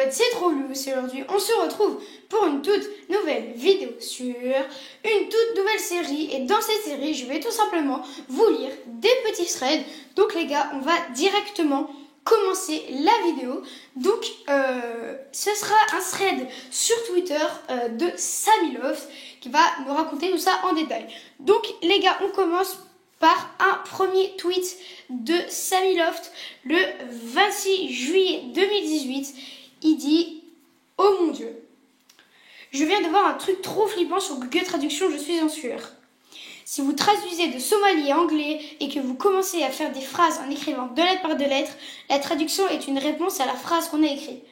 potes, c'est Trollous et aujourd'hui on se retrouve pour une toute nouvelle vidéo sur une toute nouvelle série. Et dans cette série, je vais tout simplement vous lire des petits threads. Donc les gars, on va directement commencer la vidéo. Donc ce sera un thread sur Twitter de Samiloft qui va nous raconter tout ça en détail. Donc les gars, on commence par un premier tweet de Samiloft le 26 juillet 2018. Il dit: oh mon Dieu, je viens de voir un truc trop flippant sur Google Traduction, je suis en sueur. Si vous traduisez de somali à anglais et que vous commencez à faire des phrases en écrivant deux lettres par deux lettres, la traduction est une réponse à la phrase qu'on a écrite.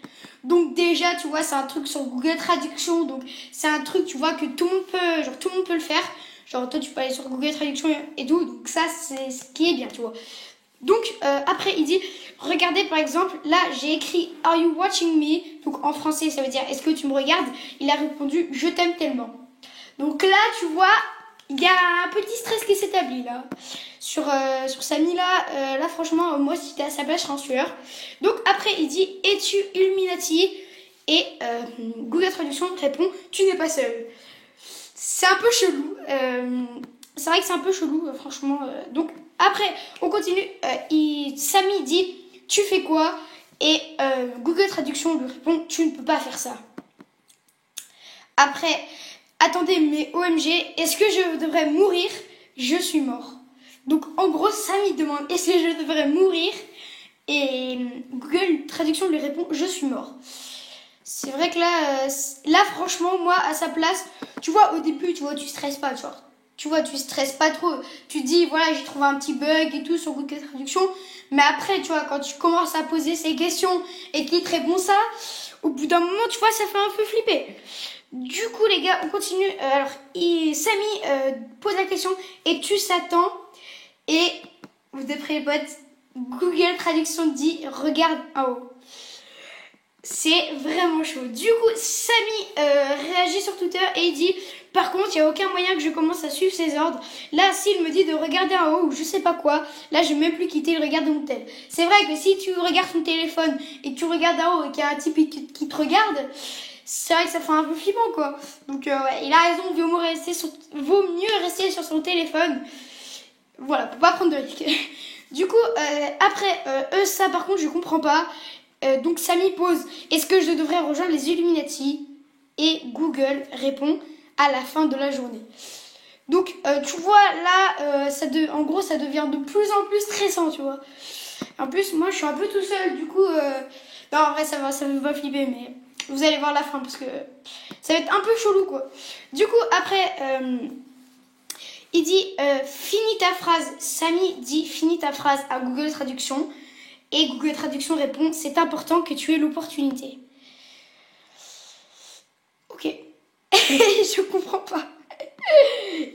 Donc déjà, tu vois, c'est un truc sur Google Traduction, donc c'est un truc, tu vois, que tout le monde peut le faire. Genre toi, tu peux aller sur Google Traduction et tout, donc ça, c'est ce qui est bien, tu vois. Donc après, il dit, regardez par exemple, là, j'ai écrit « Are you watching me ?» Donc en français, ça veut dire « Est-ce que tu me regardes ?» Il a répondu « Je t'aime tellement ». Donc là, tu vois, il y a un petit stress qui s'établit là. Sur Samy là, là franchement, moi si t'es à sa place, je serais en sueur. Donc après, il dit « Es-tu Illuminati ?» Et Google Traduction répond « Tu n'es pas seul ». C'est un peu chelou. C'est vrai que c'est un peu chelou, franchement. Donc après, on continue. Samy dit « Tu fais quoi ?» Et Google Traduction lui répond « Tu ne peux pas faire ça ». Après, attendez, mais OMG, est-ce que je devrais mourir? Je suis mort. Donc en gros, Samy demande « Est-ce que je devrais mourir ?» Et Google Traduction lui répond « Je suis mort ». C'est vrai que là, franchement, moi, à sa place, tu vois, au début, tu vois, tu stresses pas, tu vois, tu stresses pas trop. Tu te dis, voilà, j'ai trouvé un petit bug et tout sur Google Traduction. Mais après, tu vois, quand tu commences à poser ces questions et qu'il te répond ça, au bout d'un moment, tu vois, ça fait un peu flipper. Du coup, les gars, on continue. Alors, Samy pose la question, es-tu Satan? Et, vous êtes prêts, les potes? Google Traduction dit, regarde en haut. C'est vraiment chaud. Du coup, Samy réagit sur Twitter et il dit: par contre, il n'y a aucun moyen que je commence à suivre ses ordres. Là, s'il me dit de regarder en haut ou je sais pas quoi, là, je vais même plus quitter le regard de mon tel. C'est vrai que si tu regardes ton téléphone et que tu regardes en haut et qu'il y a un type qui te regarde, c'est vrai que ça fait un peu flippant, quoi. Donc, ouais, il a raison, vaut mieux rester sur son téléphone. Voilà, pour pas prendre de risques. Du coup, après, ça, par contre, je comprends pas. Donc Samy pose: est-ce que je devrais rejoindre les Illuminati? Et Google répond: à la fin de la journée. Donc tu vois là, en gros ça devient de plus en plus stressant, tu vois. En plus moi je suis un peu tout seul, du coup non, en vrai ça me va flipper, mais vous allez voir la fin parce que ça va être un peu chelou, quoi. Du coup après il dit finis ta phrase. Samy dit finis ta phrase à Google Traduction. Et Google Traduction répond: c'est important que tu aies l'opportunité. Ok. Je comprends pas.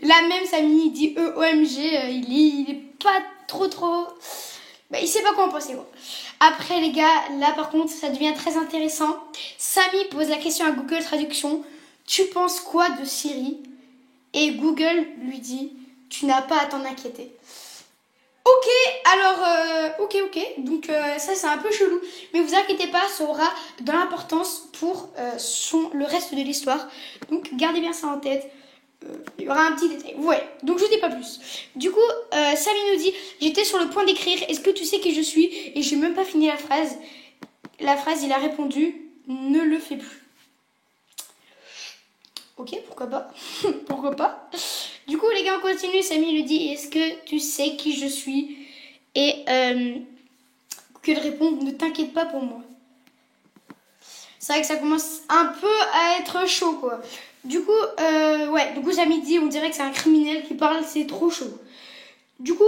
Là même, Samy dit OMG, il est pas trop... Bah, il sait pas quoi en penser, quoi. Après, les gars, là par contre, ça devient très intéressant. Samy pose la question à Google Traduction: tu penses quoi de Siri? Et Google lui dit: tu n'as pas à t'en inquiéter. Ok, alors, ok, donc ça c'est un peu chelou, mais vous inquiétez pas, ça aura de l'importance pour le reste de l'histoire, donc gardez bien ça en tête, il y aura un petit détail, ouais, donc je dis pas plus. Du coup, Samy nous dit: j'étais sur le point d'écrire, est-ce que tu sais qui je suis? Et j'ai même pas fini la phrase, il a répondu: ne le fais plus. Ok, pourquoi pas. Pourquoi pas. Du coup, les gars, on continue. Samy lui dit: est-ce que tu sais qui je suis? Et Google répond: ne t'inquiète pas pour moi. C'est vrai que ça commence un peu à être chaud, quoi. Du coup, ouais, Samy dit: on dirait que c'est un criminel qui parle, c'est trop chaud. Du coup,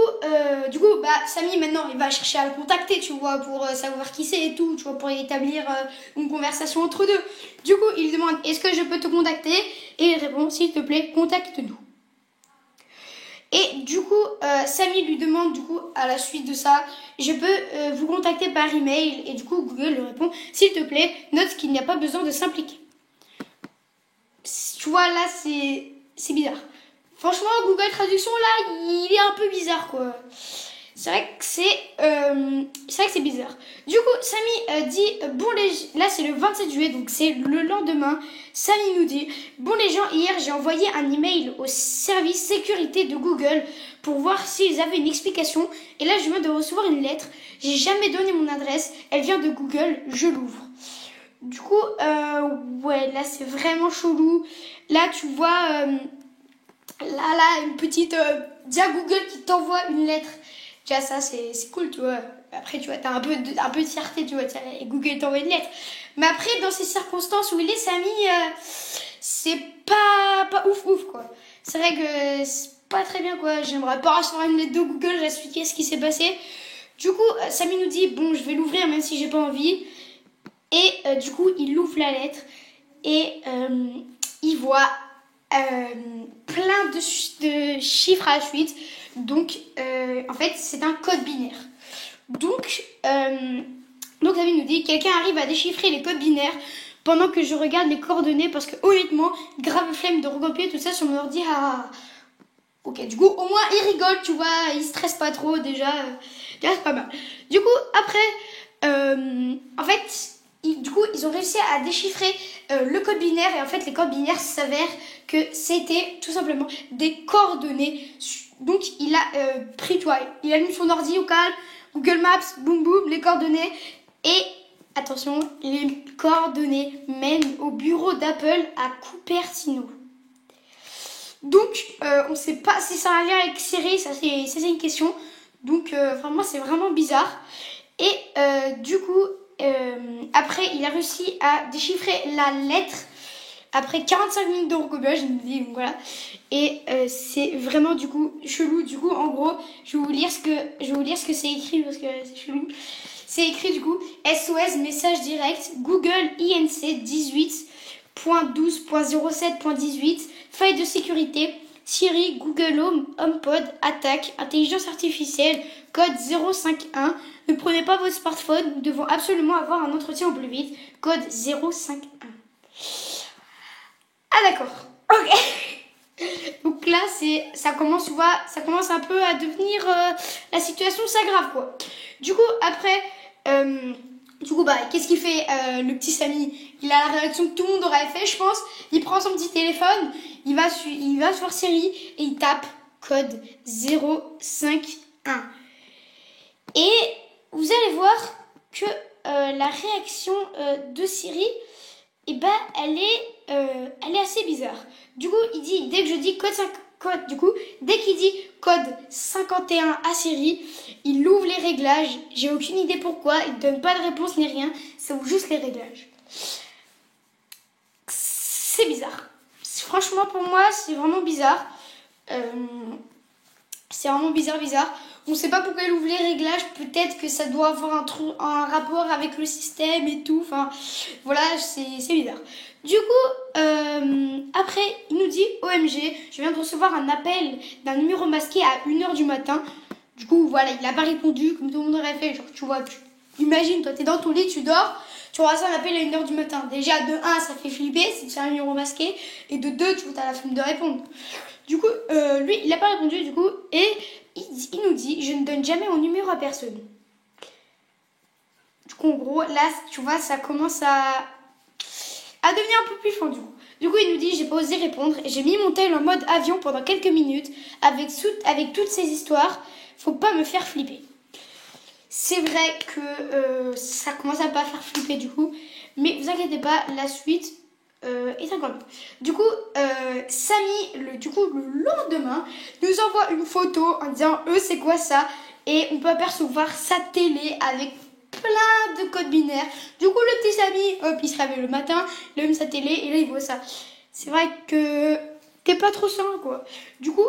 Samy, maintenant, il va chercher à le contacter, tu vois, pour savoir qui c'est et tout, tu vois, pour établir une conversation entre deux. Du coup, il demande: est-ce que je peux te contacter? Et il répond: s'il te plaît, contacte-nous. Et du coup, Samy lui demande, du coup, à la suite de ça: je peux vous contacter par email? Et du coup, Google lui répond: s'il te plaît, note qu'il n'y a pas besoin de s'impliquer. Tu vois, là, c'est bizarre. Franchement, Google Traduction, là, il est un peu bizarre, quoi. C'est vrai que c'est bizarre. Du coup, Samy dit là c'est le 27 juillet, donc c'est le lendemain. Samy nous dit bon les gens, hier j'ai envoyé un email au service sécurité de Google pour voir s'ils avaient une explication. Et là je viens de recevoir une lettre. J'ai jamais donné mon adresse. Elle vient de Google. Je l'ouvre. Du coup, ouais, là c'est vraiment chelou. Là tu vois, là une petite dia Google qui t'envoie une lettre. Tu vois, ça, c'est cool, tu vois. Après, tu vois, t'as un peu de fierté, tu vois. Et Google t'envoie une lettre. Mais après, dans ces circonstances où il est, Samy, c'est pas ouf, quoi. C'est vrai que c'est pas très bien, quoi. J'aimerais pas recevoir une lettre de Google, j'expliquer ce qui s'est passé. Du coup, Samy nous dit, bon, je vais l'ouvrir même si j'ai pas envie. Et du coup, il ouvre la lettre. Et il voit plein de chiffres à la suite. Donc, en fait, c'est un code binaire. Donc, David nous dit, quelqu'un arrive à déchiffrer les codes binaires pendant que je regarde les coordonnées parce que, honnêtement, grave flemme de recopier tout ça sur mon ordi. Ok, du coup, au moins, il rigole, tu vois, il stresse pas trop, déjà c'est pas mal. Du coup, après, en fait, ils ont réussi à déchiffrer le code binaire et en fait, les codes binaires s'avère que c'était tout simplement des coordonnées. Donc, il a pris, tu vois, il a mis son ordi au calme, Google Maps, boum boum, les coordonnées. Et, attention, les coordonnées mènent au bureau d'Apple à Cupertino. Donc, on ne sait pas si ça a un lien avec Siri, ça c'est une question. Donc, vraiment, c'est vraiment bizarre. Et du coup, après, il a réussi à déchiffrer la lettre. Après 45 minutes de recopage, je me dis, donc voilà. Et c'est vraiment du coup chelou. Du coup, en gros, je vais vous lire ce que c'est écrit parce que c'est chelou. C'est écrit du coup SOS message direct Google INC 18.12.07.18 faille de sécurité Siri Google Home HomePod attaque intelligence artificielle code 051. Ne prenez pas votre smartphone, nous devons absolument avoir un entretien au plus vite. Code 051. Ah d'accord, ok. Donc là, ça commence un peu à devenir la situation s'aggrave quoi. Du coup, après, qu'est-ce qu'il fait le petit Samy? Il a la réaction que tout le monde aurait fait, je pense. Il prend son petit téléphone, il va sur Siri et il tape code 051. Et vous allez voir que la réaction de Siri, et elle est assez bizarre. Du coup, il dit, dès qu'il dit code 51 à Siri, il ouvre les réglages. J'ai aucune idée pourquoi, il ne donne pas de réponse ni rien, ça ouvre juste les réglages. C'est bizarre. Franchement, pour moi, c'est vraiment bizarre. C'est vraiment bizarre. On ne sait pas pourquoi il ouvre les réglages. Peut-être que ça doit avoir un rapport avec le système et tout. Enfin, voilà, c'est bizarre. Du coup, après, il nous dit OMG, je viens de recevoir un appel d'un numéro masqué à 1h du matin. Du coup, voilà, il n'a pas répondu comme tout le monde aurait fait. Genre, tu vois, imagine, toi, t'es dans ton lit, tu dors. Tu reçois un appel à 1h du matin. Déjà, de 1, ça fait flipper, c'est un numéro masqué. Et de 2, tu as la flemme de répondre. Du coup, lui, il n'a pas répondu, du coup, et il nous dit, je ne donne jamais mon numéro à personne. Du coup, en gros, là, tu vois, ça commence à devenir un peu plus fort, du coup. Du coup, il nous dit, j'ai pas osé répondre, j'ai mis mon tel en mode avion pendant quelques minutes, avec toutes ces histoires, faut pas me faire flipper. C'est vrai que ça commence à pas faire flipper, du coup, mais vous inquiétez pas, la suite est incroyable. Du coup, Samy, le lendemain, nous envoie une photo en disant c'est quoi ça? Et on peut apercevoir sa télé avec plein de codes binaires. Du coup, le petit Samy, hop, il se réveille le matin, il allume sa télé et là il voit ça. C'est vrai que t'es pas trop sain quoi. Du coup,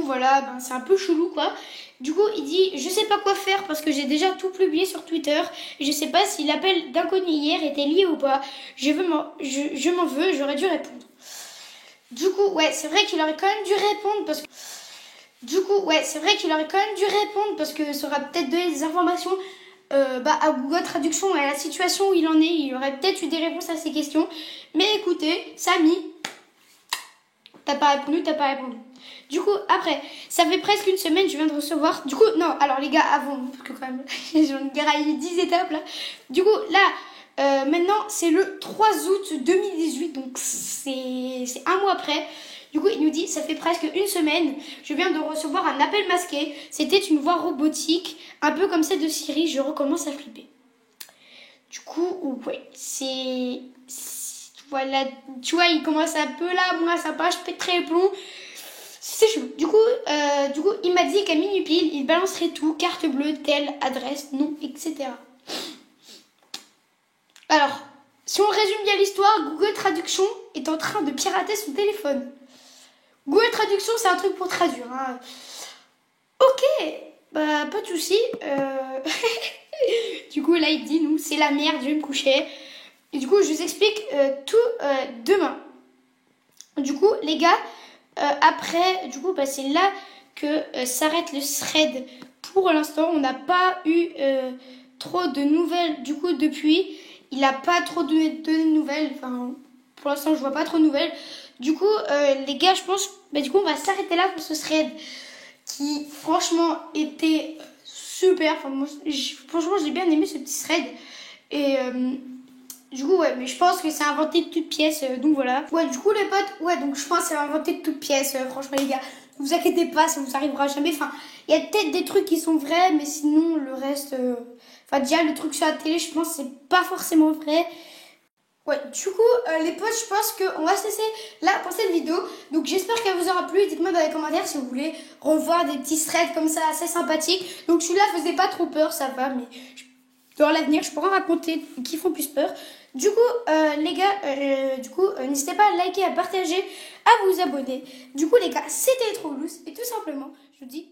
voilà, c'est un peu chelou quoi. Du coup, il dit je sais pas quoi faire parce que j'ai déjà tout publié sur Twitter. Je sais pas si l'appel d'inconnu hier était lié ou pas. Je m'en veux, j'aurais dû répondre. Du coup, ouais, c'est vrai qu'il aurait quand même dû répondre parce que ça aurait peut-être donné des informations à Google Traduction et à la situation où il en est. Il aurait peut-être eu des réponses à ces questions. Mais écoutez, Samy, t'as pas répondu, t'as pas répondu. Du coup, après, ça fait presque une semaine, je viens de recevoir. Du coup, non, alors les gars, avant, parce que quand même, j'en ai graillé 10 étapes là. Du coup, là, maintenant, c'est le 3 août 2018, donc c'est un mois après. Du coup, il nous dit, ça fait presque une semaine, je viens de recevoir un appel masqué. C'était une voix robotique, un peu comme celle de Siri, je recommence à flipper. Du coup, ouais, voilà, tu vois, il commence un peu là, moi, ça passe, je pèterai les plombs. C'est chaud. Du coup, il m'a dit qu'à minuit pile, il balancerait tout, carte bleue, telle, adresse, nom, etc. Alors, si on résume bien l'histoire, Google Traduction est en train de pirater son téléphone. Google Traduction, c'est un truc pour traduire. Hein. Ok, bah pas de soucis. Du coup, là, il dit, nous, c'est la merde, je vais me coucher. Et du coup, je vous explique tout demain. Du coup, les gars, après, du coup, bah, c'est là que s'arrête le thread. Pour l'instant, on n'a pas eu trop de nouvelles. Du coup, depuis, il n'a pas trop donné de nouvelles. Enfin, pour l'instant, je vois pas trop de nouvelles. Du coup, les gars, je pense, bah, du coup, on va s'arrêter là pour ce thread qui, franchement, était super. Enfin, moi, franchement, j'ai bien aimé ce petit thread. Et du coup, ouais, mais je pense que c'est inventé de toutes pièces, donc voilà. Ouais, du coup, les potes, ouais, donc je pense que c'est inventé de toutes pièces, franchement, les gars. Ne vous inquiétez pas, ça vous arrivera jamais. Enfin, il y a peut-être des trucs qui sont vrais, mais sinon, le reste. Enfin, déjà, le truc sur la télé, je pense que c'est pas forcément vrai. Ouais, du coup, les potes, je pense qu'on va se laisser là pour cette vidéo. Donc, j'espère qu'elle vous aura plu. Dites-moi dans les commentaires si vous voulez revoir des petits threads comme ça, assez sympathiques. Donc, celui-là faisait pas trop peur, ça va, mais dans l'avenir, je pourrais en raconter qui font plus peur. Du coup, les gars, n'hésitez pas à liker, à partager, à vous abonner. Du coup, les gars, c'était trop loose. Et tout simplement, je vous dis